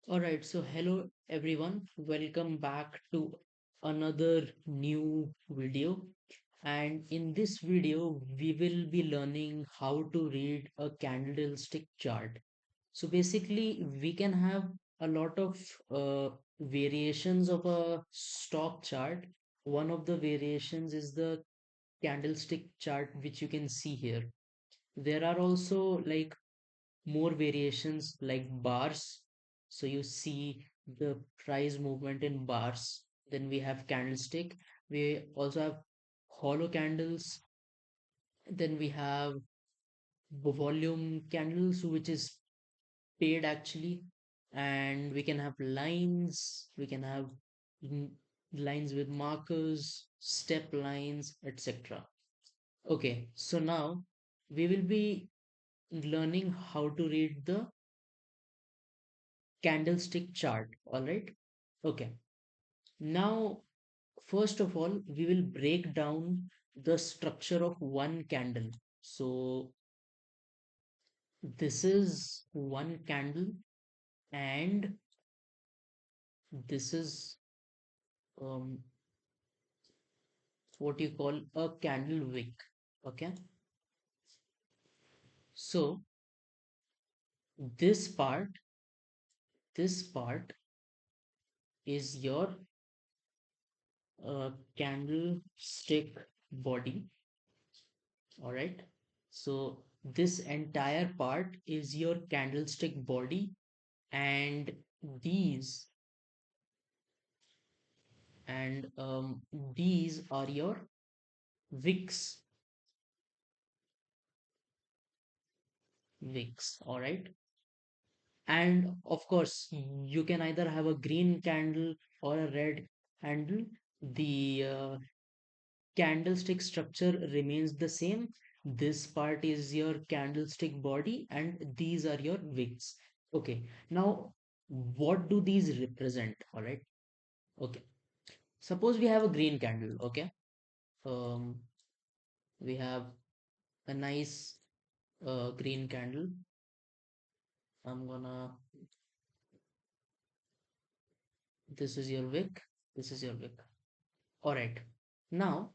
All right, so hello everyone, welcome back to another new video. And in this video, we will be learning how to read a candlestick chart. So basically, we can have a lot of variations of a stock chart. One of the variations is the candlestick chart, which you can see here. There are also like more variations like bars. So you see the price movement in bars. Then we have candlestick. We also have hollow candles. Then we have volume candles, which is paid actually. And we can have lines. We can have mm, lines with markers, step lines, etc. Okay, so now we will be learning how to read the candlestick chart. All right. Okay. Now, first of all, we will break down the structure of one candle. So, this is one candle, and this is um, what you call a candle wick. Okay. So, this part, this part is your candlestick body. All right. So this entire part is your candlestick body, and these these are your wicks. Wicks. All right. And of course, you can either have a green candle or a red candle. The candlestick structure remains the same. This part is your candlestick body, and these are your wicks. Okay, now what do these represent? All right, okay. Suppose we have a green candle, okay. Um, we have a nice green candle. I'm gonna, this is your wick, this is your wick. All right, now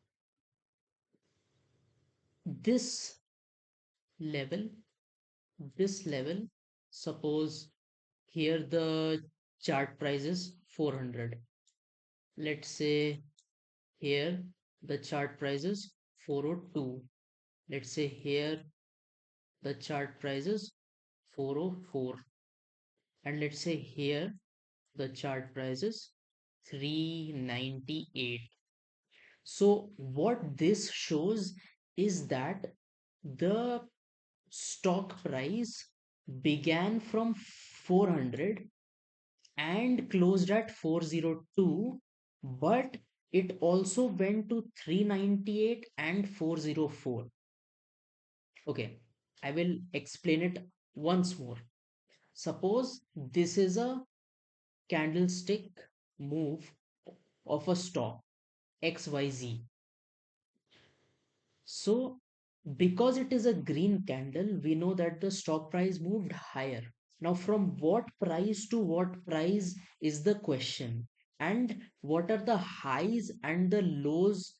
this level, this level, suppose here the chart price is 400. Let's say here the chart price is 402. Let's say here the chart price is 404. And let's say here the chart price is 398. So what this shows is that the stock price began from 400 and closed at 402, but it also went to 398 and 404. Okay, I will explain it once more. Suppose this is a candlestick move of a stock XYZ. So, because it is a green candle, we know that the stock price moved higher. Now, from what price to what price is the question, and what are the highs and the lows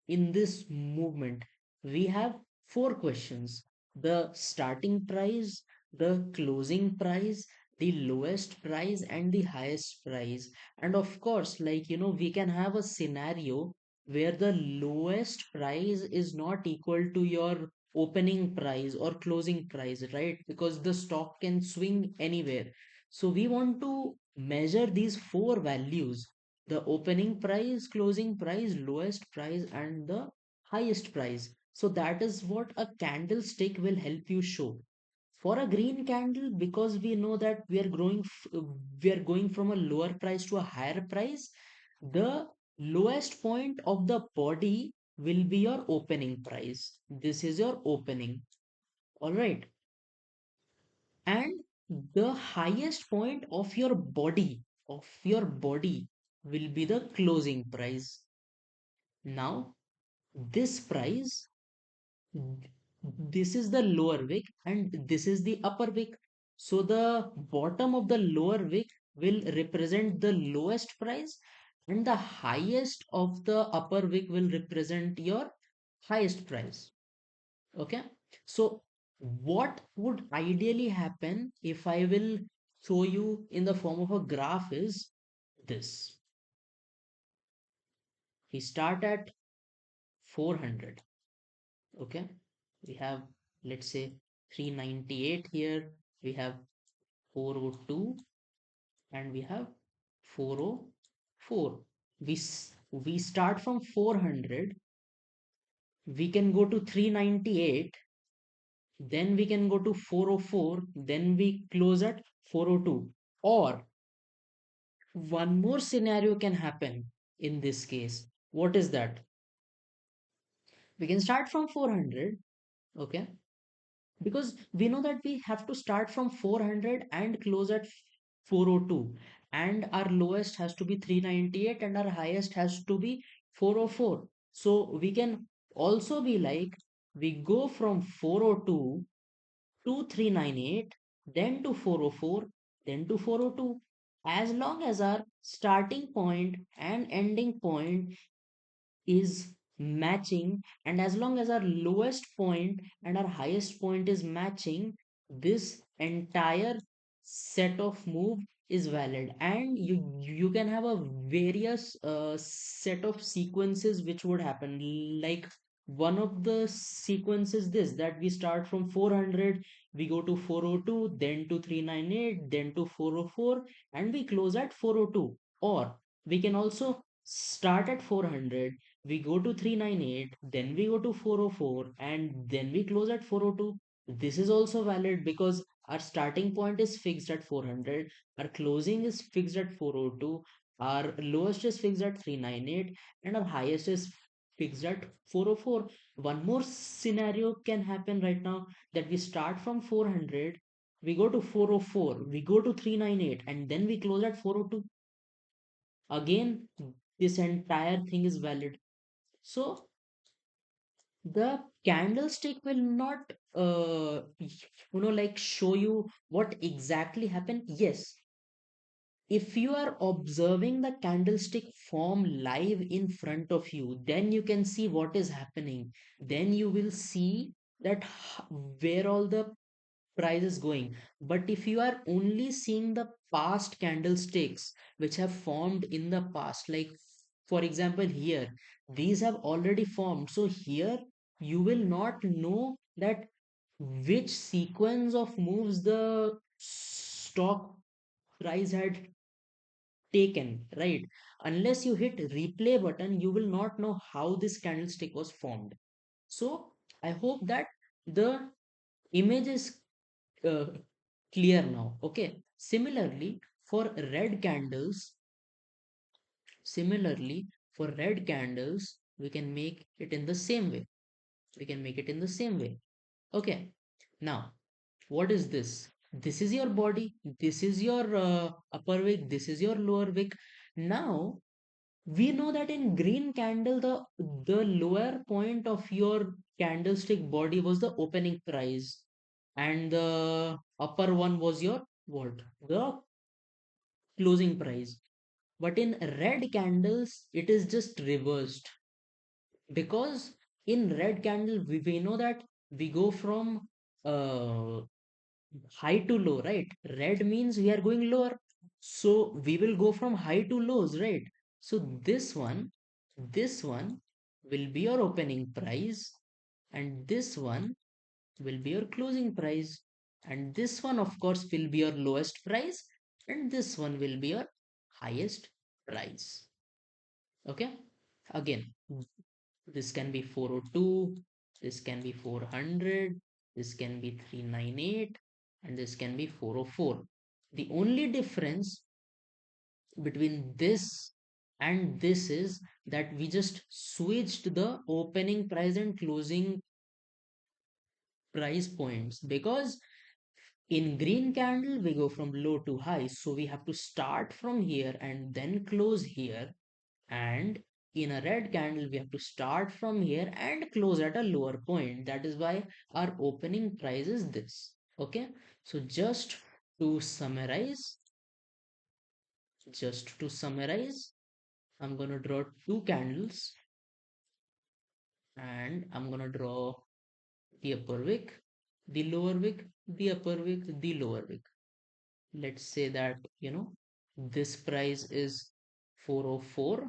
in this movement? We have four questions: the starting price, the closing price, the lowest price, and the highest price. And of course, like we can have a scenario where the lowest price is not equal to your opening price or closing price, right? Because the stock can swing anywhere. So we want to measure these four values: the opening price, closing price, lowest price, and the highest price. So that is what a candlestick will help you show. For a green candle, because we know that we are going from a lower price to a higher price, the lowest point of the body will be your opening price. This is your opening. All right. And the highest point of your body will be the closing price. Now this price, this is the lower wick and this is the upper wick. So the bottom of the lower wick will represent the lowest price, and the highest of the upper wick will represent your highest price. Okay. So what would ideally happen if I will show you in the form of a graph is this. We start at 400. Okay. We have, let's say, 398 here. We have 402 and we have 404. We start from 400, we can go to 398, then we can go to 404, then we close at 402. Or one more scenario can happen in this case. What is that? We can start from 400, okay? Because we know that we have to start from 400 and close at 402, and our lowest has to be 398 and our highest has to be 404. So we can also be like, we go from 402 to 398, then to 404, then to 402. As long as our starting point and ending point is matching, and as long as our lowest point and our highest point is matching, this entire set of move is valid. And you can have a various set of sequences which would happen. Like, one of the sequences this, that we start from 400, we go to 402, then to 398, then to 404, and we close at 402. Or we can also start at 400, we go to 398, then we go to 404, and then we close at 402. This is also valid because our starting point is fixed at 400, our closing is fixed at 402, our lowest is fixed at 398, and our highest is fixed at 404. One more scenario can happen right now, that we start from 400, we go to 404, we go to 398, and then we close at 402. Again, this entire thing is valid. So the candlestick will not like show you what exactly happened. Yes, if you are observing the candlestick form live in front of you, then you can see what is happening. Then you will see that where all the price is going. But if you are only seeing the past candlesticks which have formed in the past, like for example here, these have already formed. So here you will not know that which sequence of moves the stock price had taken, right? Unless you hit replay button, you will not know how this candlestick was formed. So I hope that the image is uh, clear now. Okay. Similarly, for red candles, we can make it in the same way. We can make it in the same way. Okay. Now, what is this? This is your body. This is your upper wick. This is your lower wick. Now, we know that in green candle, the lower point of your candlestick body was the opening price, and the upper one was your what? The closing price. But in red candles, it is just reversed, because in red candle we know that we go from uh, high to low, right? Red means we are going lower, so we will go from high to lows, right? So this one will be your opening price, and this one will be your closing price, and this one of course will be your lowest price, and this one will be your highest price. Okay. Again, this can be 402, this can be 400, this can be 398, and this can be 404. The only difference between this and this is that we just switched the opening price and closing price points, because in green candle we go from low to high, so we have to start from here and then close here. And in a red candle we have to start from here and close at a lower point. That is why our opening price is this. Okay. So just To summarize, just to summarize, I'm gonna draw two candles and I'm gonna draw the upper wick, the lower wick, the upper wick, the lower wick. Let's say that, this price is 404.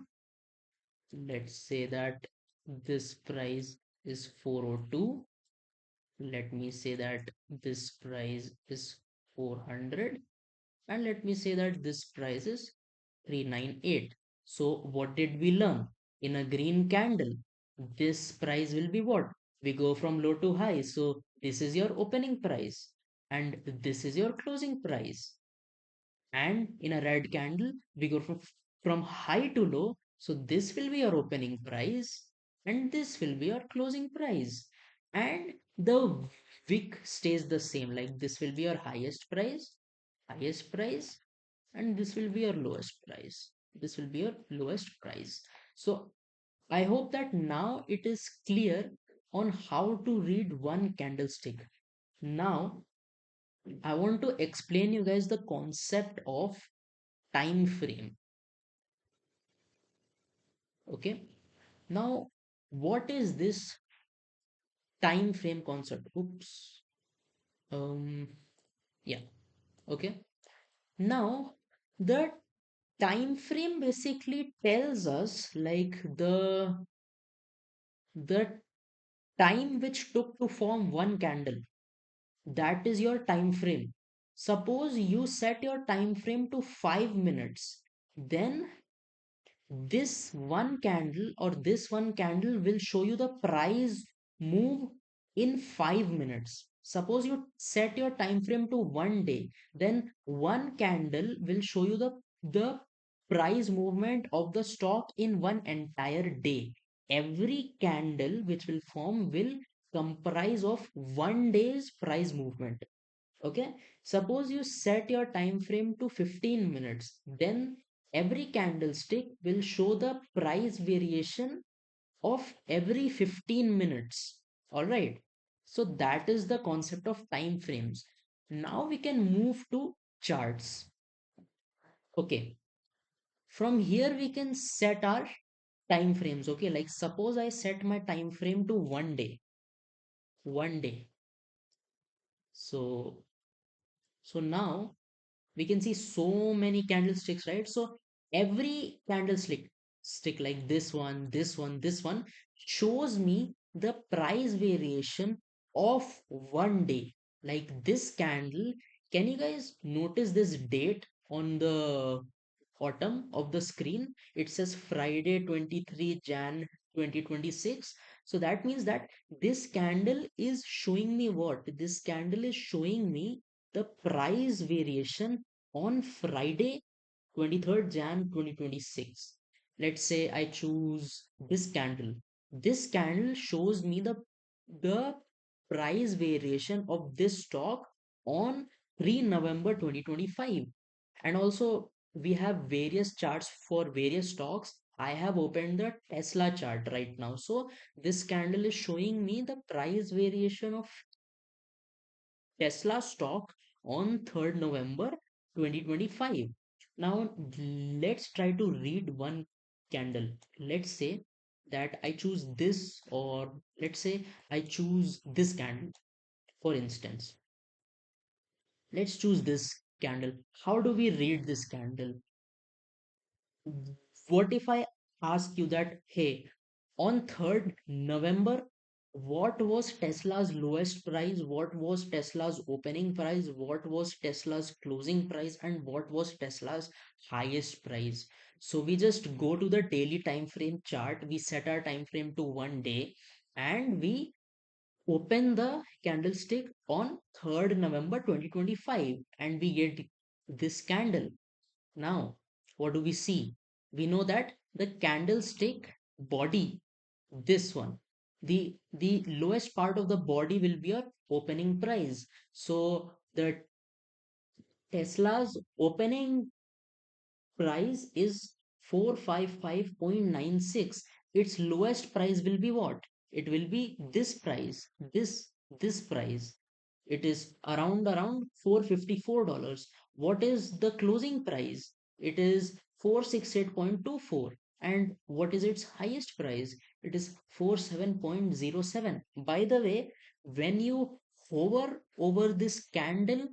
Let's say that this price is 402. Let me say that this price is 400. And let me say that this price is 398. So what did we learn? In a green candle, this price will be what? We go from low to high. So this is your opening price and this is your closing price. And in a red candle, we go from high to low. So this will be your opening price and this will be your closing price. And the wick stays the same. Like this will be your highest price, and this will be your lowest price. This will be your lowest price. So I hope that now it is clear on how to read one candlestick. Now I want to explain you guys the concept of time frame. Okay. Now, what is this time frame concept? Oops. Um, yeah. Okay. Now, the time frame basically tells us like the time which took to form one candle. That is your time frame. Suppose you set your time frame to 5 minutes. Then this one candle will show you the price move in 5 minutes. Suppose you set your time frame to 1 day, then one candle will show you the price movement of the stock in one entire day. Every candle which will form will comprise of 1 day's price movement. Okay, suppose you set your time frame to 15 minutes, then every candlestick will show the price variation of every 15 minutes. All right, so that is the concept of time frames. Now we can move to charts. Okay, from here we can set our time frames. Okay, like suppose I set my time frame to 1 day. So now we can see so many candlesticks, right? So every candlestick stick like this one shows me the price variation of 1 day. Like this candle, can you guys notice this date on the bottom of the screen? It says Friday 23 Jan 2026. So that means that this candle is showing me what? This candle is showing me the price variation on Friday 23rd Jan 2026. Let's say I choose this candle. This candle shows me the price variation of this stock on 3 November 2025. And also we have various charts for various stocks. I have opened the Tesla chart right now. So this candle is showing me the price variation of Tesla stock on 3rd November 2025. Now let's try to read one candle. Let's say that I choose this, or let's say I choose this candle. For instance, let's choose this candle. How do we read this candle? What if I ask you that, hey, on 3rd November, what was Tesla's lowest price? What was Tesla's opening price? What was Tesla's closing price? And what was Tesla's highest price? So we just go to the daily time frame chart. We set our time frame to 1 day and we open the candlestick on 3rd November 2025 and we get this candle. Now, what do we see? We know that the candlestick body, this one, the lowest part of the body will be a opening price. So the Tesla's opening price is 455.96. Its lowest price will be what? It will be this price, this price. It is around $454. What is the closing price? It is 468.24. And what is its highest price? It is 47.07. By the way, when you hover over this candle,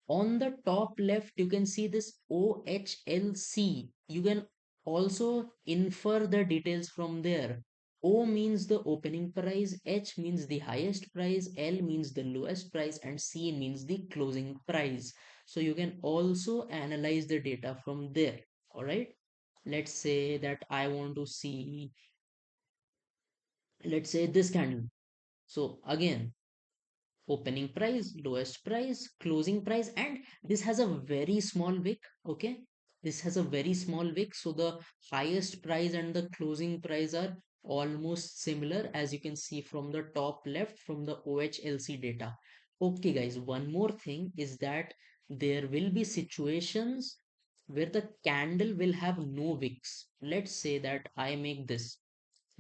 on the top left, you can see this OHLC. You can also infer the details from there. O means the opening price, H means the highest price, L means the lowest price, and C means the closing price. So you can also analyze the data from there. All right. Let's say that I want to see, let's say this candle. So again, opening price, lowest price, closing price, and this has a very small wick. Okay, this has a very small wick, so the highest price and the closing price are almost similar, as you can see from the top left from the OHLC data. Okay guys, one more thing is that there will be situations where the candle will have no wicks. Let's say that I make this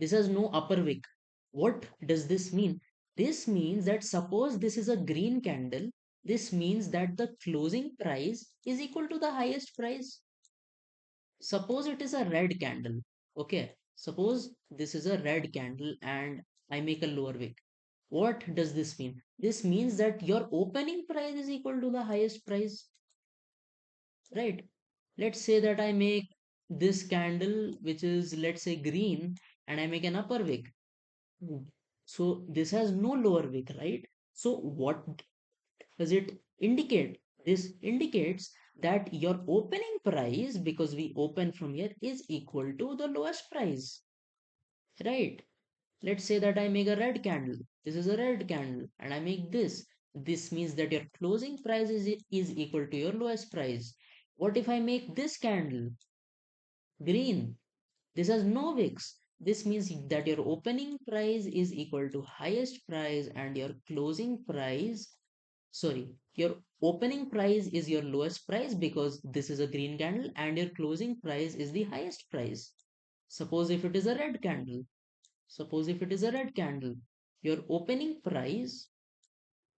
has no upper wick. What does this mean? This means that suppose this is a green candle, this means that the closing price is equal to the highest price. Suppose it is a red candle. Okay. Suppose this is a red candle and I make a lower wick. What does this mean? This means that your opening price is equal to the highest price, right? Let's say that I make this candle, which is, let's say, green, and I make an upper wick. Mm. So this has no lower wick, right? So what does it indicate? This indicates that your opening price, because we open from here, is equal to the lowest price, right? Let's say that I make a red candle. This is a red candle, and I make this. This means that your closing price is equal to your lowest price. What if I make this candle green? This has no wicks. This means that your opening price is equal to highest price and your closing price, sorry, your opening price is your lowest price because this is a green candle and your closing price is the highest price. Suppose if it is a red candle, suppose if it is a red candle, your opening price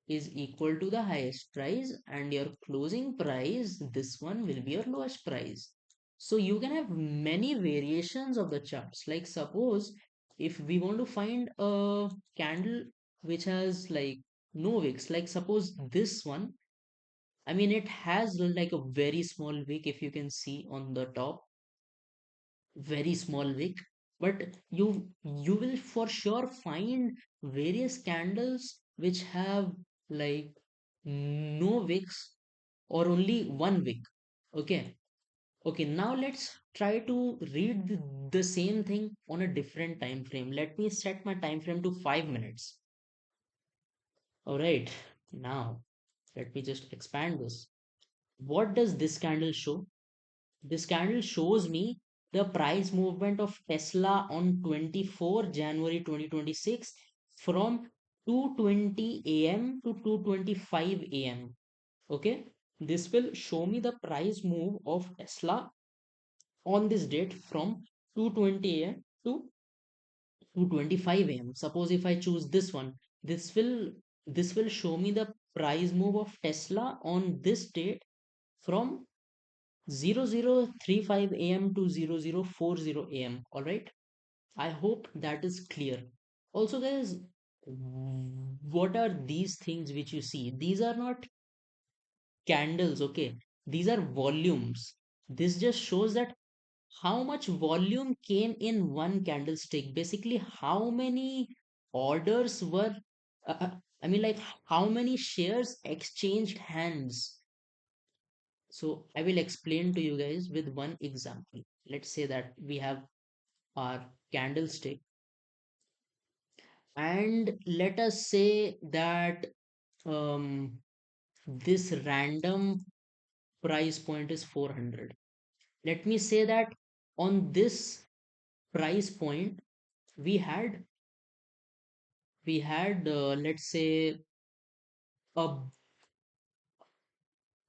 is equal to the highest price and your closing price, this one will be your lowest price. So you can have many variations of the charts. Like suppose if we want to find a candle which has like no wicks, like suppose this one, I mean it has like a very small wick, if you can see on the top, very small wick, but you will for sure find various candles which have like no wicks or only one wick. Okay. Okay, now let's try to read the same thing on a different time frame. Let me set my time frame to 5 minutes. All right, now let me just expand this. What does this candle show? This candle shows me the price movement of Tesla on 24 January 2026 from 2:20 a.m. to 2:25 a.m. Okay, this will show me the price move of Tesla on this date from 2:20 a.m. to 2:25 a.m. Suppose if I choose this one, this will show me the price move of Tesla on this date from 0035 a.m. to 0040 a.m. All right. I hope that is clear. Also, guys, what are these things which you see? These are not candles, okay? These are volumes. This just shows that how much volume came in one candlestick. Basically, how many orders were, uh, uh, I mean, like how many shares exchanged hands. So I will explain to you guys with one example. Let's say that we have our candlestick, and let us say that um, this random price point is 400. Let me say that on this price point, we had let's say a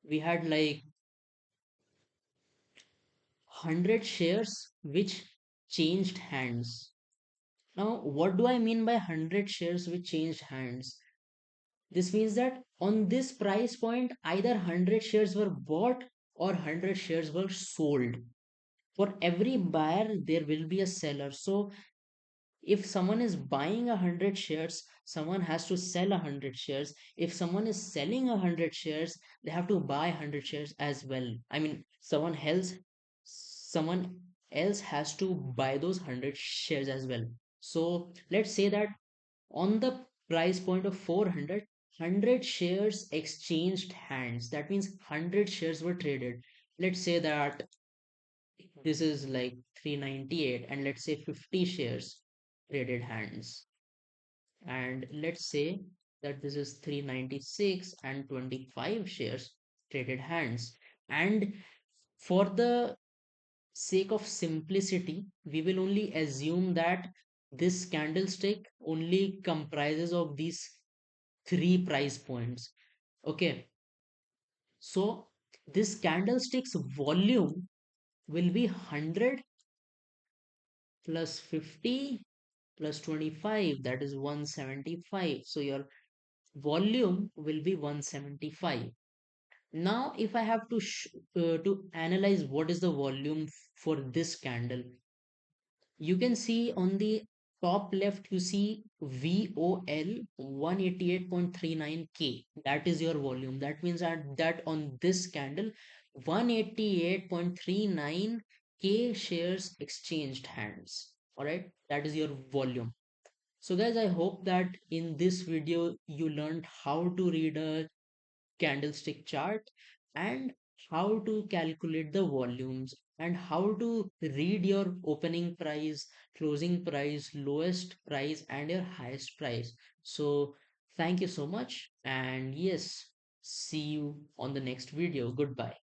we had like 100 shares which changed hands. Now what do I mean by 100 shares which changed hands? This means that on this price point, either 100 shares were bought or 100 shares were sold. For every buyer, there will be a seller. So if someone is buying 100 shares, someone has to sell 100 shares. If someone is selling 100 shares, they have to buy 100 shares as well. I mean, someone else has to buy those 100 shares as well. So let's say that on the price point of 400, 100 shares exchanged hands. That means 100 shares were traded. Let's say that this is like 398, and let's say 50 shares traded hands. And let's say that this is 396 and 25 shares traded hands. And for the sake of simplicity, we will only assume that this candlestick only comprises of these three price points. Okay, so this candlestick's volume will be 100 plus 50 plus 25, that is 175. So your volume will be 175. Now if I have to to analyze what is the volume for this candle, you can see on the top left, you see VOL 188.39K. That is your volume. That means that on this candle, 188.39K shares exchanged hands. All right, that is your volume. So guys, I hope that in this video you learned how to read a candlestick chart and how to calculate the volumes and how to read your opening price, closing price, lowest price, and your highest price. So thank you so much, and yes, see you on the next video. Goodbye.